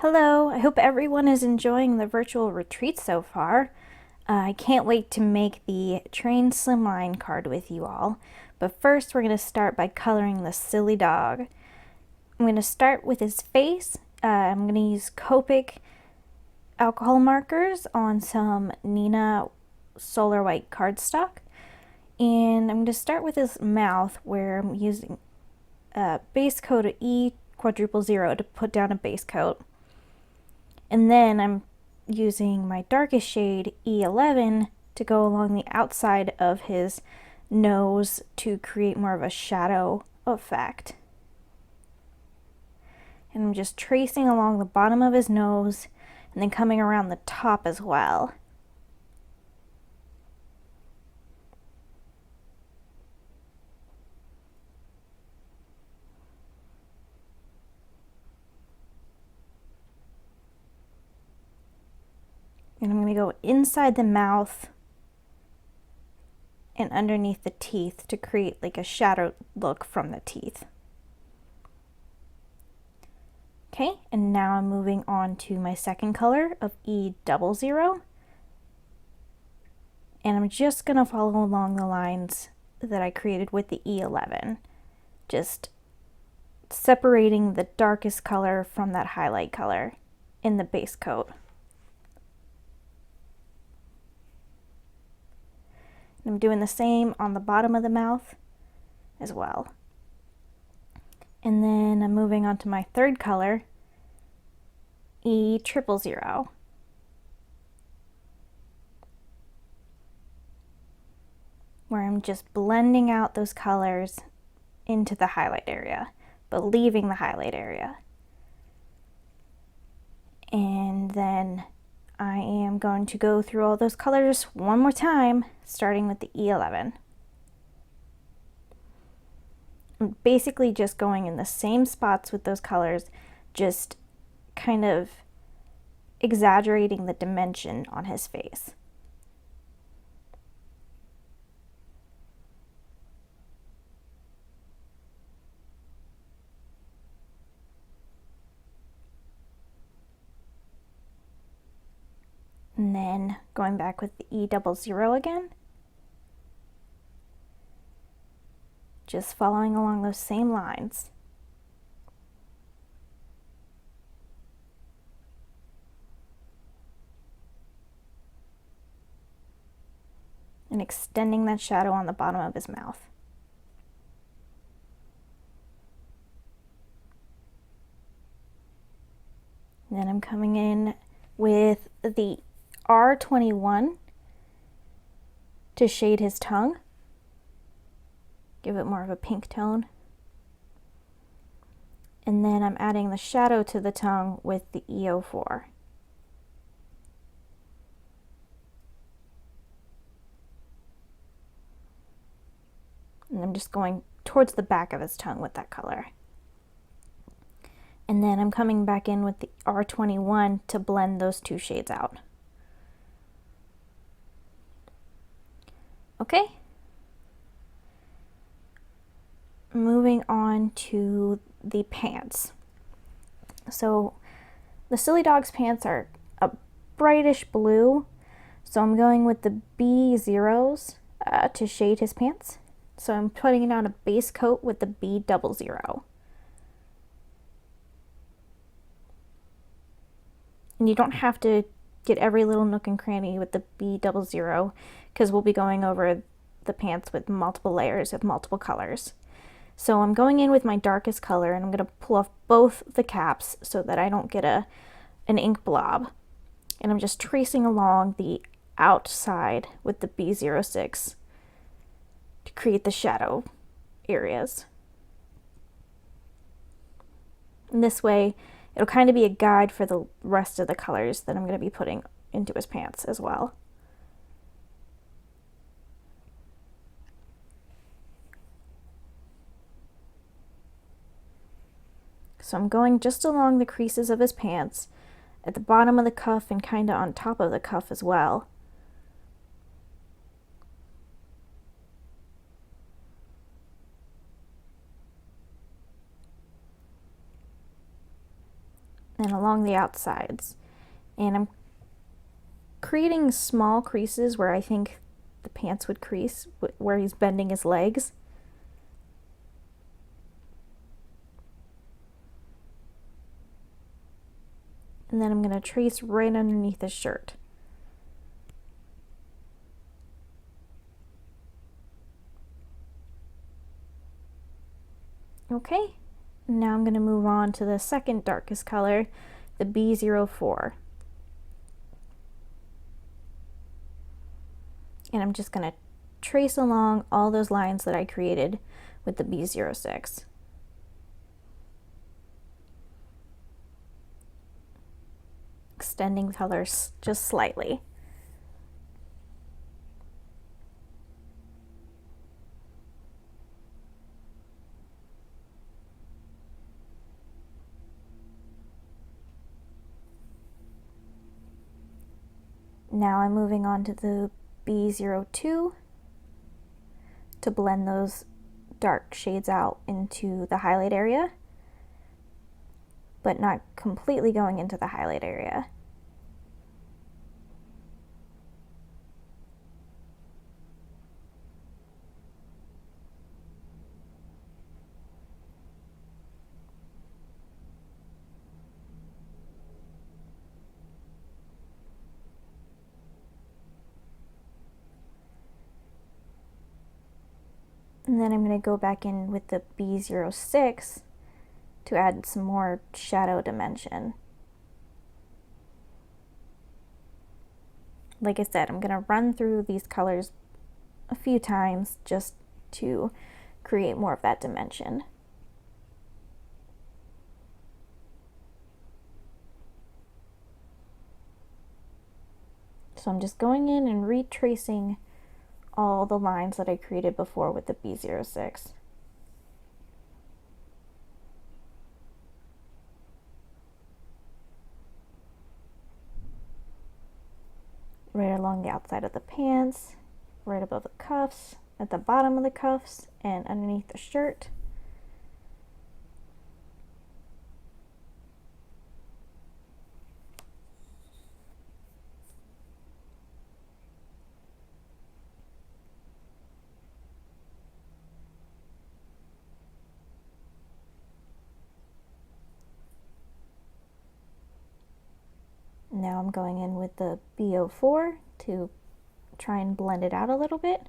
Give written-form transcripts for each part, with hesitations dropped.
Hello, I hope everyone is enjoying the virtual retreat so far. I can't wait to make the train slimline card with you all. But first we're going to start by coloring the silly dog. I'm going to start with his face. I'm going to use Copic alcohol markers on some Nina Solar White cardstock. And I'm going to start with his mouth, where I'm using a base coat of E00 to put down a base coat. And then I'm using my darkest shade, E11, to go along the outside of his nose to create more of a shadow effect. And I'm just tracing along the bottom of his nose and then coming around the top as well. And I'm going to go inside the mouth and underneath the teeth to create like a shadow look from the teeth. Okay, and now I'm moving on to my second color of E00. And I'm just going to follow along the lines that I created with the E11. Just separating the darkest color from that highlight color in the base coat. I'm doing the same on the bottom of the mouth as well. And then I'm moving on to my third color, E000. Where I'm just blending out those colors into the highlight area, but leaving the highlight area. And then I am going to go through all those colors one more time, starting with the E11. I'm basically just going in the same spots with those colors, just kind of exaggerating the dimension on his face. And then going back with the E00 again. Just following along those same lines. And extending that shadow on the bottom of his mouth. And then I'm coming in with the R21 to shade his tongue. Give it more of a pink tone. And then I'm adding the shadow to the tongue with the E04. And I'm just going towards the back of his tongue with that color. And then I'm coming back in with the R21 to blend those two shades out. Okay. Moving on to the pants. So the silly dog's pants are a brightish blue. So I'm going with the B0s to shade his pants. So I'm putting down a base coat with the B00. And you don't have to get every little nook and cranny with the B00, because we'll be going over the pants with multiple layers of multiple colors. So I'm going in with my darkest color, and I'm going to pull off both the caps so that I don't get an ink blob. And I'm just tracing along the outside with the B06 to create the shadow areas. And this way, it'll kind of be a guide for the rest of the colors that I'm going to be putting into his pants as well. So I'm going just along the creases of his pants, at the bottom of the cuff and kind of on top of the cuff as well. and along the outsides. And I'm creating small creases where I think the pants would crease, where he's bending his legs. And then I'm going to trace right underneath his shirt. Okay, now I'm going to move on to the second darkest color, the B04. And I'm just going to trace along all those lines that I created with the B06. Extending colors just slightly. Now I'm moving on to the B02 to blend those dark shades out into the highlight area, but not completely going into the highlight area. And then I'm going to go back in with the B06 to add some more shadow dimension. Like I said, I'm going to run through these colors a few times just to create more of that dimension. So I'm just going in and retracing all the lines that I created before with the B06. Right along the outside of the pants, right above the cuffs, at the bottom of the cuffs, and underneath the shirt. Now I'm going in with the B04 to try and blend it out a little bit.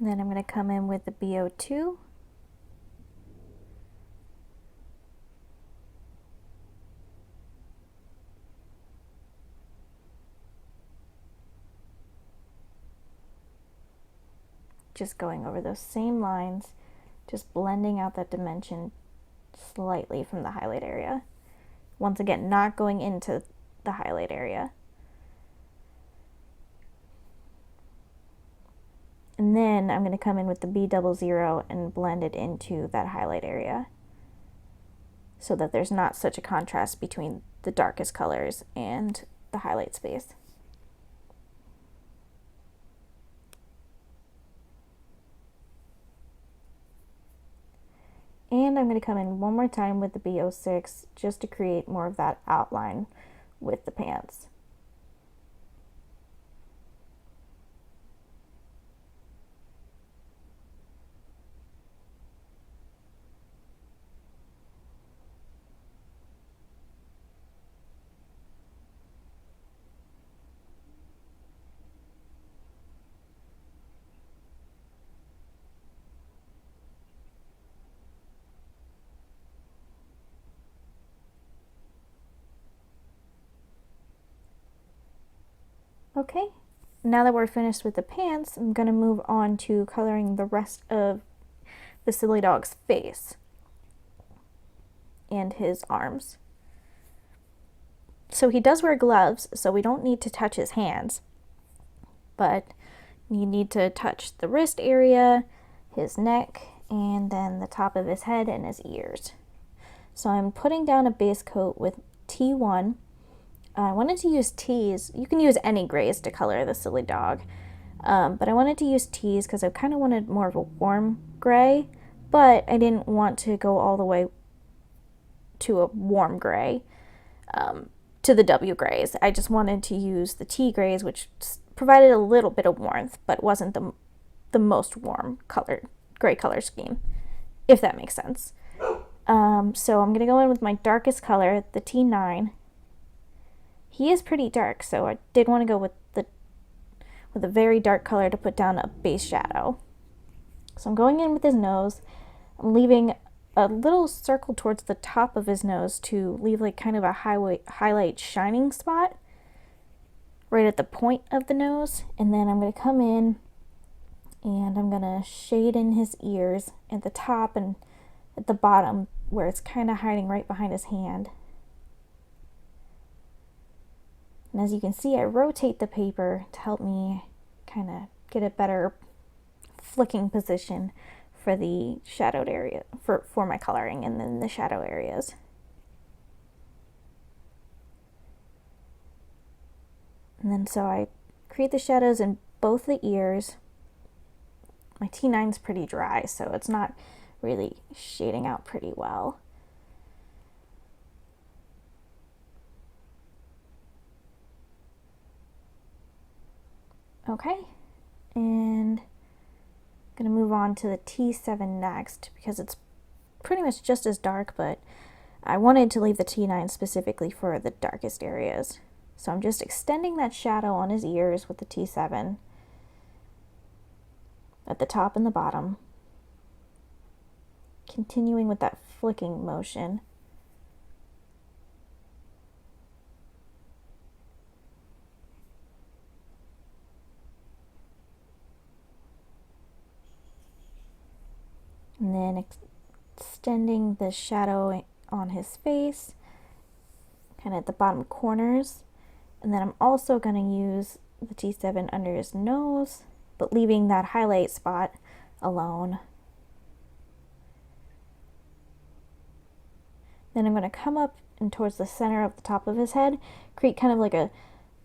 And then I'm going to come in with the B02. Just going over those same lines, just blending out that dimension slightly from the highlight area. Once again, not going into the highlight area. And then I'm going to come in with the B00 and blend it into that highlight area so that there's not such a contrast between the darkest colors and the highlight space. And I'm going to come in one more time with the B06 just to create more of that outline with the pants. Okay, now that we're finished with the pants, I'm going to move on to coloring the rest of the silly dog's face. and his arms. So he does wear gloves, so we don't need to touch his hands, but you need to touch the wrist area, his neck, and then the top of his head and his ears. So I'm putting down a base coat with T1. I wanted to use T's. You can use any grays to color the silly dog, but I wanted to use T's because I kind of wanted more of a warm gray, but I didn't want to go all the way to a warm gray, to the W grays. I just wanted to use the T grays, which provided a little bit of warmth, but wasn't the most warm gray color scheme, if that makes sense. So I'm going to go in with my darkest color, the T9. He is pretty dark, so I did want to go with a very dark color to put down a base shadow. So I'm going in with his nose. I'm leaving a little circle towards the top of his nose to leave like kind of a highlight shining spot right at the point of the nose. And then I'm going to come in and I'm going to shade in his ears at the top and at the bottom where it's kind of hiding right behind his hand. And as you can see, I rotate the paper to help me kind of get a better flicking position for the shadowed area, for my coloring, and then the shadow areas. And then so I create the shadows in both the ears. My T9's pretty dry, so it's not really shading out pretty well. Okay, and I'm gonna move on to the T7 next because it's pretty much just as dark, but I wanted to leave the T9 specifically for the darkest areas. So I'm just extending that shadow on his ears with the T7 at the top and the bottom, continuing with that flicking motion. And then extending the shadow on his face, kind of at the bottom corners. And then I'm also going to use the T7 under his nose, but leaving that highlight spot alone. Then I'm going to come up and towards the center of the top of his head, create kind of like a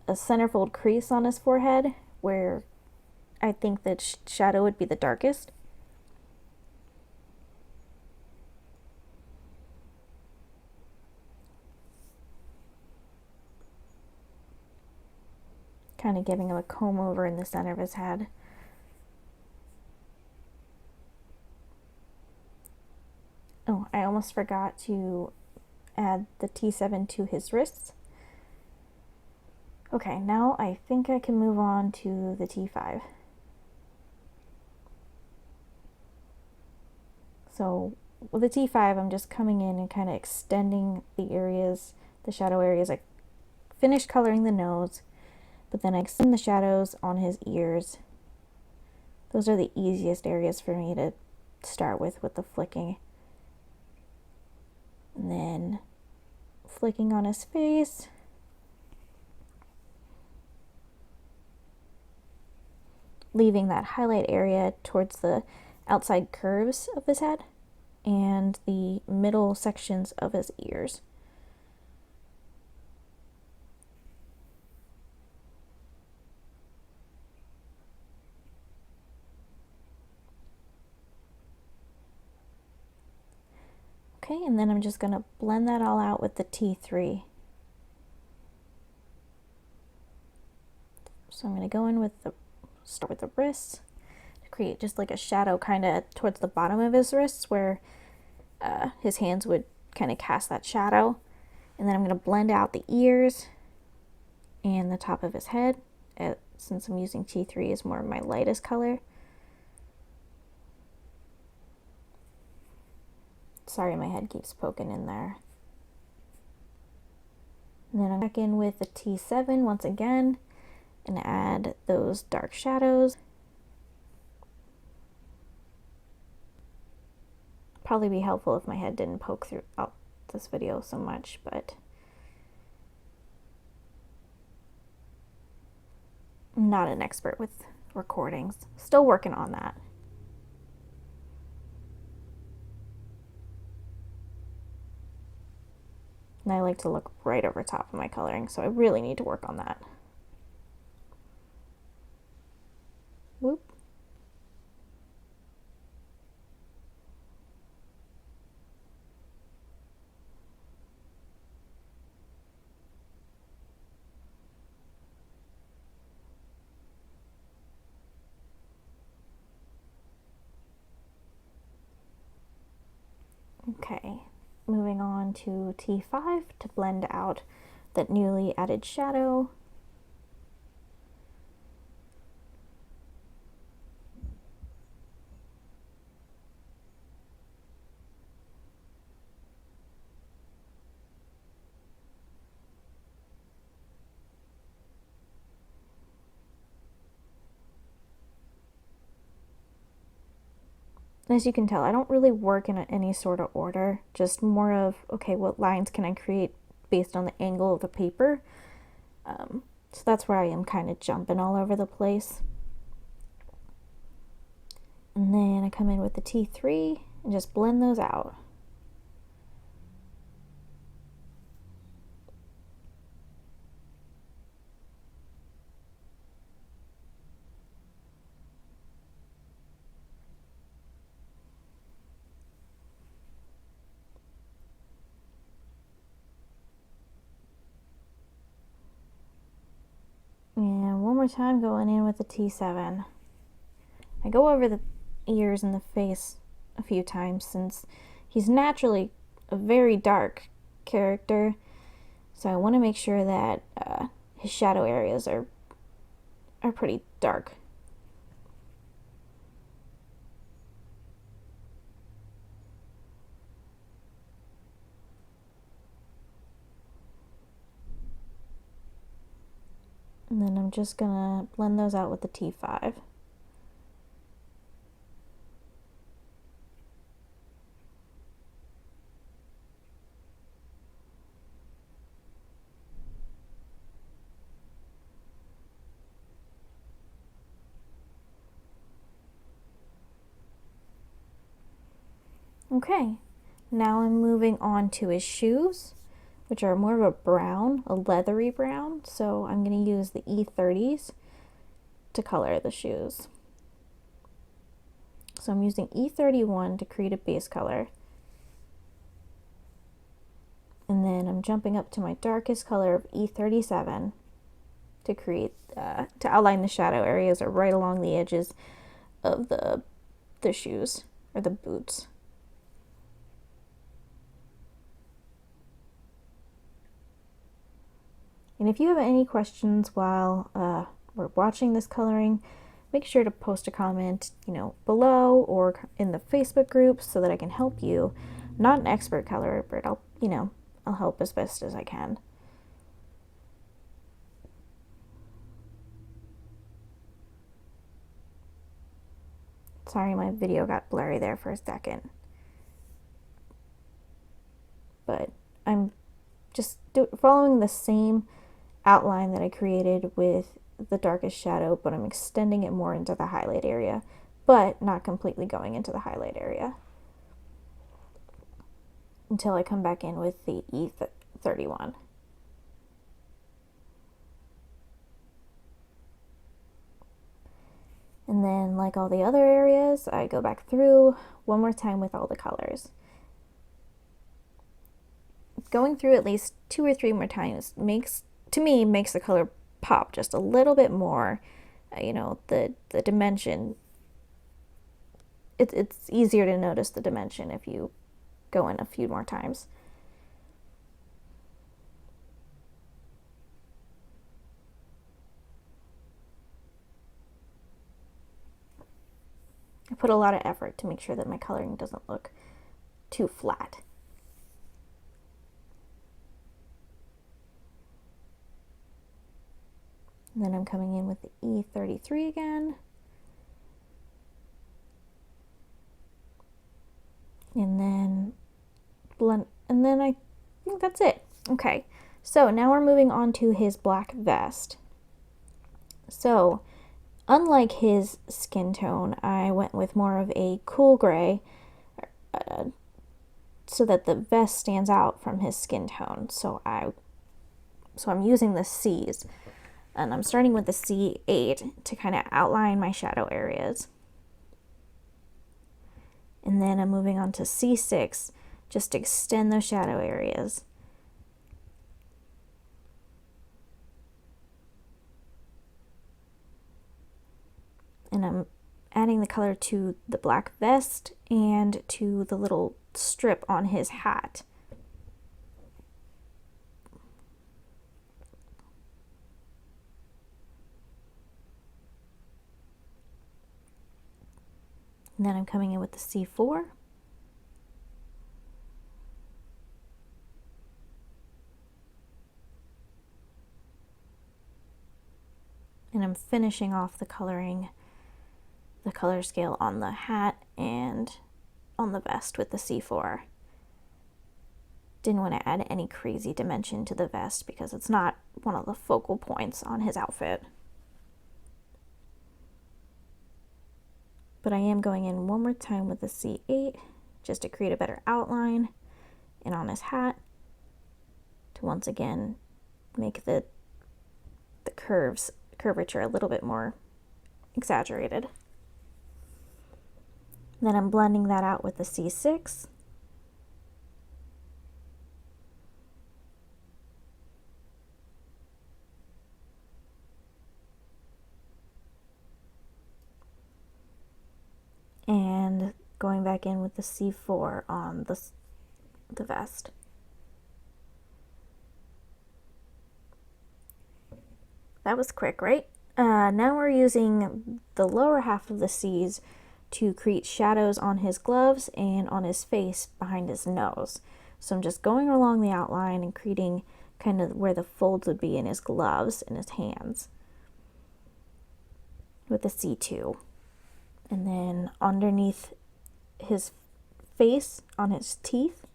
centerfold crease on his forehead where I think that shadow would be the darkest. Kind of giving him a comb over in the center of his head. Oh, I almost forgot to add the T7 to his wrists. Okay, now I think I can move on to the T5. So with the T5, I'm just coming in and kind of extending the areas, the shadow areas. I finished coloring the nose, but then I extend the shadows on his ears. Those are the easiest areas for me to start with the flicking. And then flicking on his face. Leaving that highlight area towards the outside curves of his head and the middle sections of his ears. Okay, and then I'm just going to blend that all out with the T3. So I'm going to go in with start with the wrists to create just like a shadow kind of towards the bottom of his wrists where his hands would kind of cast that shadow. And then I'm going to blend out the ears and the top of his head, since I'm using T3 is more of my lightest color. Sorry, my head keeps poking in there. And then I'm back in with the T7 once again and add those dark shadows. Probably be helpful if my head didn't poke through out this video so much, but I'm not an expert with recordings. Still working on that. And I like to look right over top of my coloring, so I really need to work on that. Whoop. Okay, moving on to T5 to blend out that newly added shadow. As you can tell, I don't really work in any sort of order, just more of, okay, what lines can I create based on the angle of the paper? So that's where I am kind of jumping all over the place. And then I come in with the T3 and just blend those out. And one more time going in with the T7. I go over the ears and the face a few times since he's naturally a very dark character. So I want to make sure that his shadow areas are pretty dark. And then I'm just gonna blend those out with the T5. Okay, now I'm moving on to his shoes, which are more of a brown, a leathery brown. So I'm going to use the E30s to color the shoes. So I'm using E31 to create a base color. And then I'm jumping up to my darkest color of E37 to create, to outline the shadow areas or right along the edges of the shoes or the boots. And if you have any questions while we're watching this coloring, make sure to post a comment, below or in the Facebook group so that I can help you. I'm not an expert colorer, but I'll help as best as I can. Sorry, my video got blurry there for a second. But I'm just following the same outline that I created with the darkest shadow, but I'm extending it more into the highlight area, but not completely going into the highlight area until I come back in with the E31. And then, like all the other areas, I go back through one more time with all the colors. Going through at least 2 or 3 more times makes the color pop just a little bit more. The dimension, it's easier to notice the dimension if you go in a few more times. I put a lot of effort to make sure that my coloring doesn't look too flat. And then I'm coming in with the E33 again. And then And then I think that's it. Okay, so now we're moving on to his black vest. So, unlike his skin tone, I went with more of a cool gray so that the vest stands out from his skin tone. So I'm using the C's, and I'm starting with the C8 to kind of outline my shadow areas. And then I'm moving on to C6 just to extend those shadow areas. And I'm adding the color to the black vest and to the little strip on his hat. And then I'm coming in with the C4. And I'm finishing off the coloring, the color scale on the hat and on the vest with the C4. Didn't want to add any crazy dimension to the vest because it's not one of the focal points on his outfit. But I am going in one more time with the C8 just to create a better outline, and on his hat to once again make the curvature a little bit more exaggerated. Then I'm blending that out with the C6. And going back in with the C4 on the vest. That was quick, right? Now we're using the lower half of the C's to create shadows on his gloves and on his face behind his nose. So I'm just going along the outline and creating kind of where the folds would be in his gloves and his hands with the C2. And then underneath his face, on his teeth,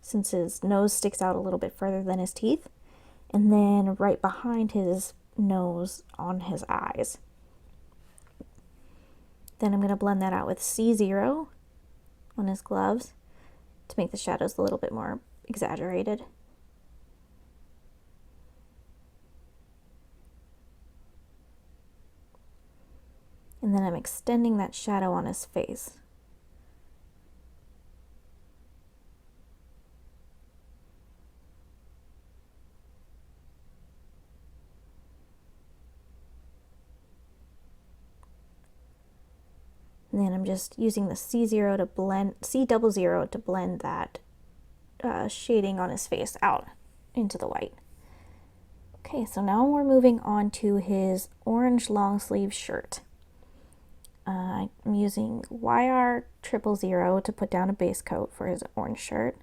since his nose sticks out a little bit further than his teeth, and then right behind his nose on his eyes. Then I'm going to blend that out with C0 on his gloves to make the shadows a little bit more exaggerated. And then I'm extending that shadow on his face. And then I'm just using the C0 to blend, C00 to blend that shading on his face out into the white. Okay, so now we're moving on to his orange long sleeve shirt. I'm using YR000 to put down a base coat for his orange shirt.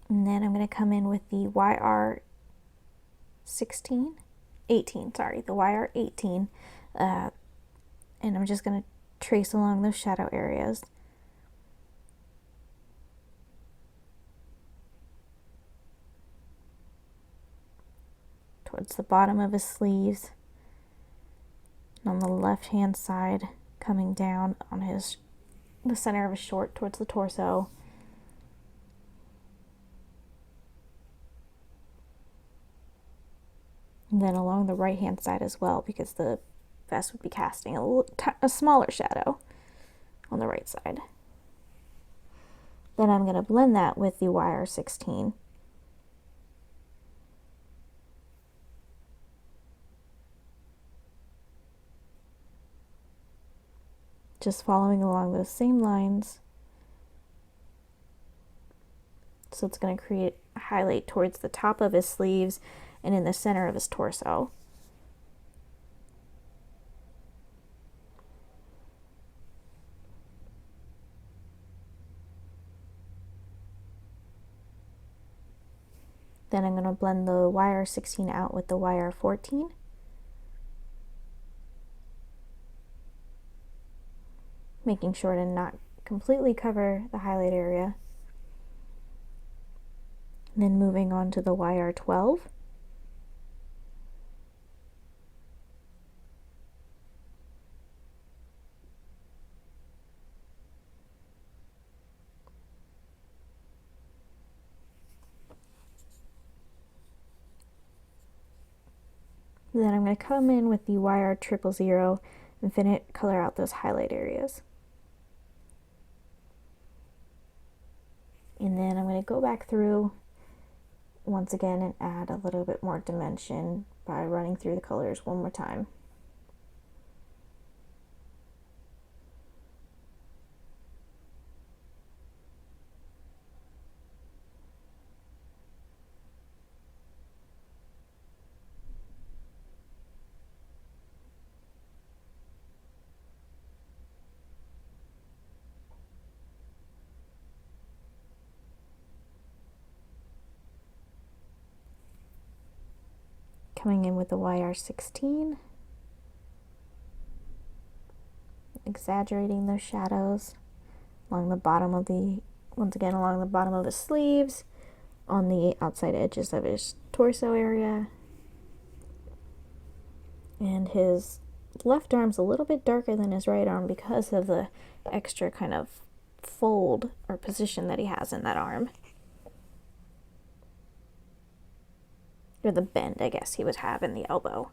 And then I'm going to come in with the the YR18, and I'm just going to trace along those shadow areas. Towards the bottom of his sleeves, and on the left hand side coming down on the center of his short towards the torso. And then along the right hand side as well, because the vest would be casting a smaller shadow on the right side. Then I'm going to blend that with the YR16. Just following along those same lines. So it's going to create a highlight towards the top of his sleeves and in the center of his torso. Then I'm going to blend the YR16 out with the YR14. making sure to not completely cover the highlight area. And then moving on to the YR12. Then I'm going to come in with the YR000 and color out those highlight areas. And then I'm going to go back through once again and add a little bit more dimension by running through the colors one more time. Coming in with the YR16, exaggerating those shadows along the bottom of the, once again along the bottom of his sleeves, on the outside edges of his torso area. And his left arm's a little bit darker than his right arm because of the extra kind of fold or position that he has in that arm. Or the bend, I guess, he would have in the elbow.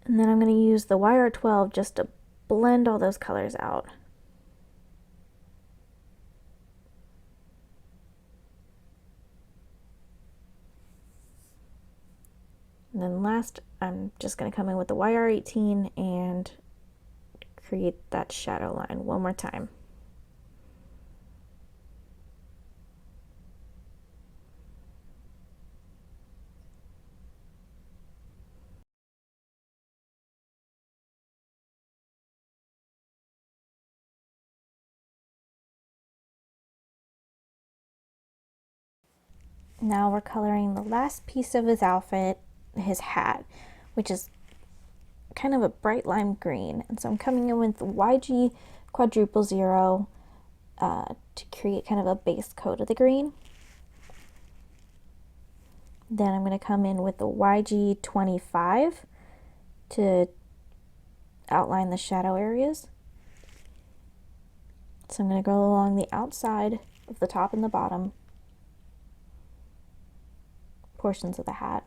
And then I'm going to use the YR12 just to blend all those colors out. And then last, I'm just going to come in with the YR18 and create that shadow line one more time. Now we're coloring the last piece of his outfit, his hat, which is kind of a bright lime green. And so I'm coming in with the YG quadruple 0 to create kind of a base coat of the green. Then I'm going to come in with the YG25 to outline the shadow areas. So I'm going to go along the outside of the top and the bottom portions of the hat.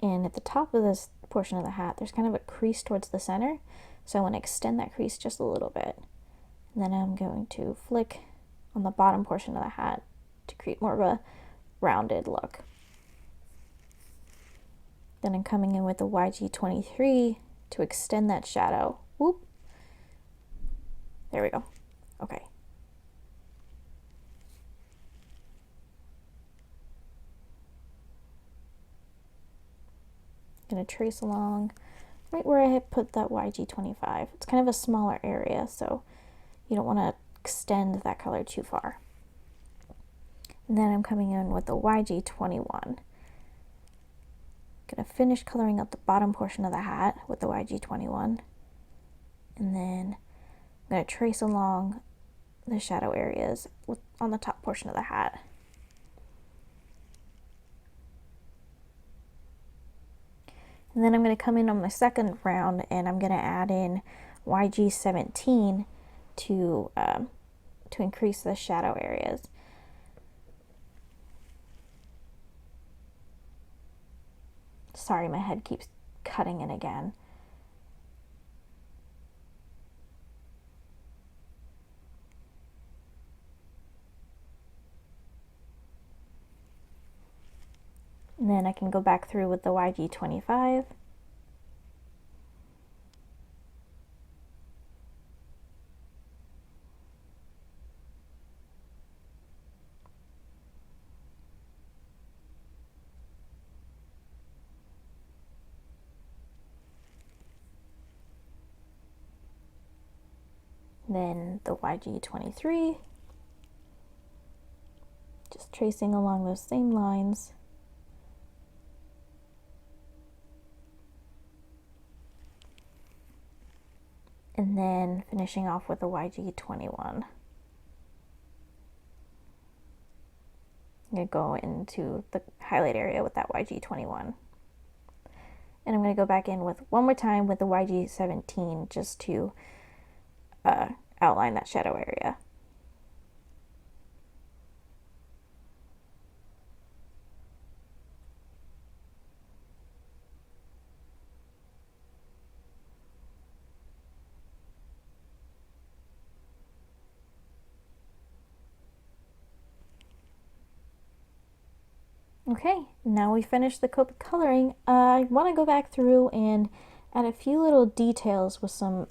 And at the top of this portion of the hat, there's kind of a crease towards the center. So I want to extend that crease just a little bit. And then I'm going to flick on the bottom portion of the hat to create more of a rounded look. Then I'm coming in with the YG23 to extend that shadow. Whoop. There we go. Okay. I'm going to trace along right where I had put that YG25. It's kind of a smaller area, so you don't want to extend that color too far. And then I'm coming in with the YG21. I'm going to finish coloring up the bottom portion of the hat with the YG21. And then I'm going to trace along the shadow areas on the top portion of the hat. And then I'm going to come in on my second round and I'm going to add in YG17 to increase the shadow areas. Sorry, my head keeps cutting in again. And then I can go back through with the YG25. Then the YG23. Just tracing along those same lines. and then finishing off with a YG21. I'm going to go into the highlight area with that YG21. And I'm going to go back in with one more time with the YG17 just to outline that shadow area. Okay, now we finished the Copic coloring. I want to go back through and add a few little details with some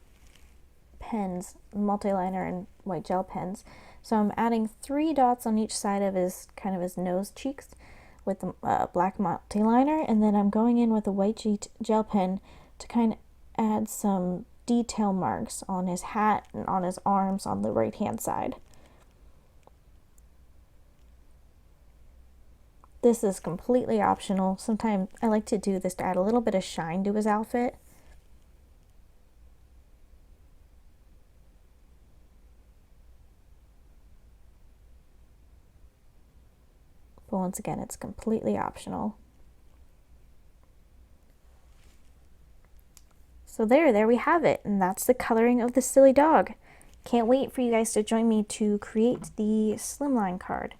pens, multi-liner and white gel pens. So I'm adding 3 dots on each side of his his nose cheeks with the black multi-liner, and then I'm going in with a white gel pen to kind of add some detail marks on his hat and on his arms on the right hand side. This is completely optional. Sometimes I like to do this to add a little bit of shine to his outfit. But once again, it's completely optional. So there we have it, and that's the coloring of the silly dog. Can't wait for you guys to join me to create the slimline card.